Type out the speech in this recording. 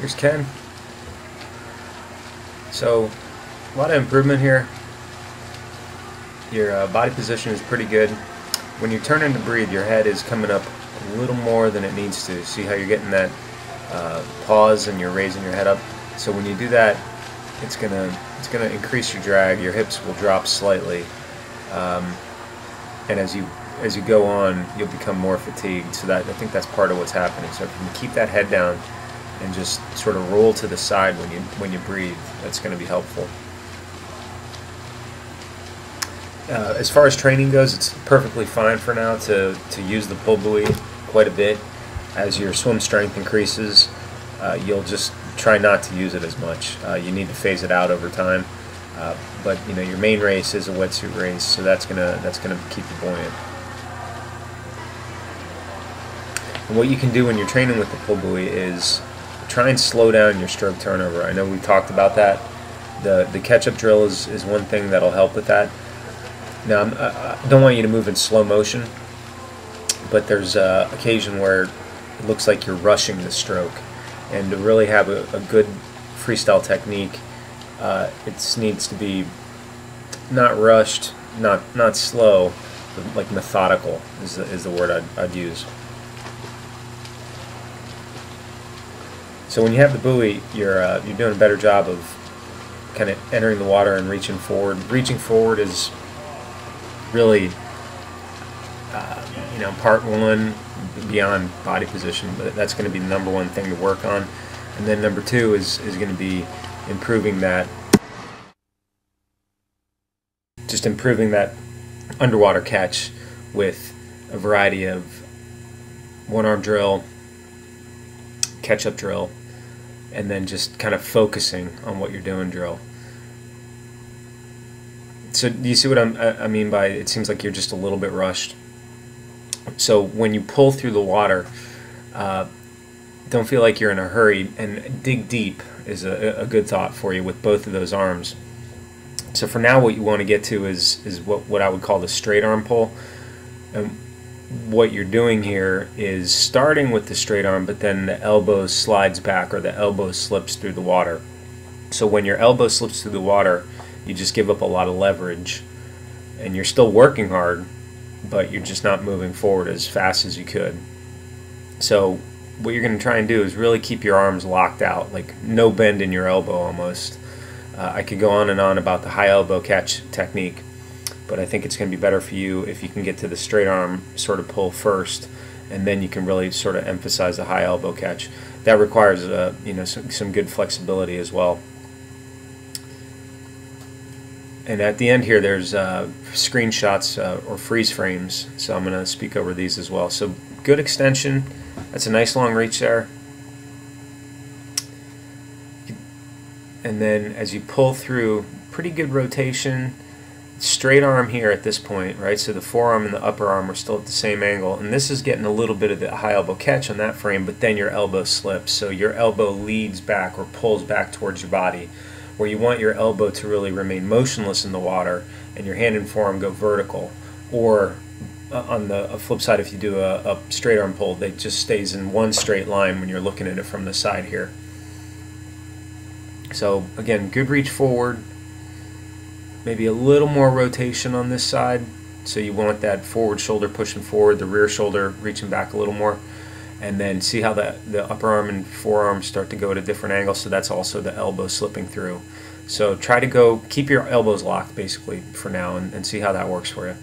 Here's Ken. So, a lot of improvement here. Your body position is pretty good. When you're turning to breathe, your head is coming up a little more than it needs to. See how you're getting that pause and you're raising your head up? So when you do that, it's gonna increase your drag. Your hips will drop slightly, and as you go on, you'll become more fatigued. So that, I think that's part of what's happening. So if you can keep that head down and just sort of roll to the side when you breathe, that's going to be helpful. As far as training goes, it's perfectly fine for now to use the pull buoy quite a bit. As your swim strength increases, you'll just try not to use it as much. You need to phase it out over time. But you know, your main race is a wetsuit race, so that's gonna keep you buoyant. And what you can do when you're training with the pull buoy is try and slow down your stroke turnover. I know we talked about that. The catch-up drill is one thing that'll help with that. Now, I don't want you to move in slow motion, but there's an occasion where it looks like you're rushing the stroke. And to really have a good freestyle technique, it needs to be not rushed, not slow, but like methodical is the word I'd use. So when you have the buoy, you're doing a better job of kind of entering the water and reaching forward. Reaching forward is really, you know, part one beyond body position, but that's going to be the number one thing to work on. And then number two is going to be improving that underwater catch with a variety of one-arm drill, catch-up drill, and then just kind of focusing on what you're doing drill. So do you see what I mean by it seems like you're just a little bit rushed? So when you pull through the water, don't feel like you're in a hurry, and dig deep is a good thought for you with both of those arms. So for now, what you want to get to is what I would call the straight arm pull. And what you're doing here is starting with the straight arm, but then the elbow slides back, or the elbow slips through the water. So when your elbow slips through the water, you just give up a lot of leverage, and you're still working hard, but you're just not moving forward as fast as you could. So what you're going to try and do is really keep your arms locked out, like no bend in your elbow almost. I could go on and on about the high elbow catch technique, but I think it's going to be better for you if you can get to the straight arm sort of pull first, and then you can really sort of emphasize the high elbow catch. That requires you know, some good flexibility as well. And at the end here, there's screenshots or freeze frames, so I'm going to speak over these as well. So good extension. That's a nice long reach there. And then as you pull through, pretty good rotation. Straight arm here at this point, right? So the forearm and the upper arm are still at the same angle, and this is getting a little bit of the high elbow catch on that frame, but then your elbow slips, so your elbow leads back or pulls back towards your body, where you want your elbow to really remain motionless in the water and your hand and forearm go vertical. Or on the flip side, if you do a straight arm pull, it just stays in one straight line when you're looking at it from the side here. So again, good reach forward, maybe a little more rotation on this side, so you want that forward shoulder pushing forward, the rear shoulder reaching back a little more, and then see how the upper arm and forearm start to go at a different angle, so that's also the elbow slipping through. So try to keep your elbows locked basically for now, and see how that works for you.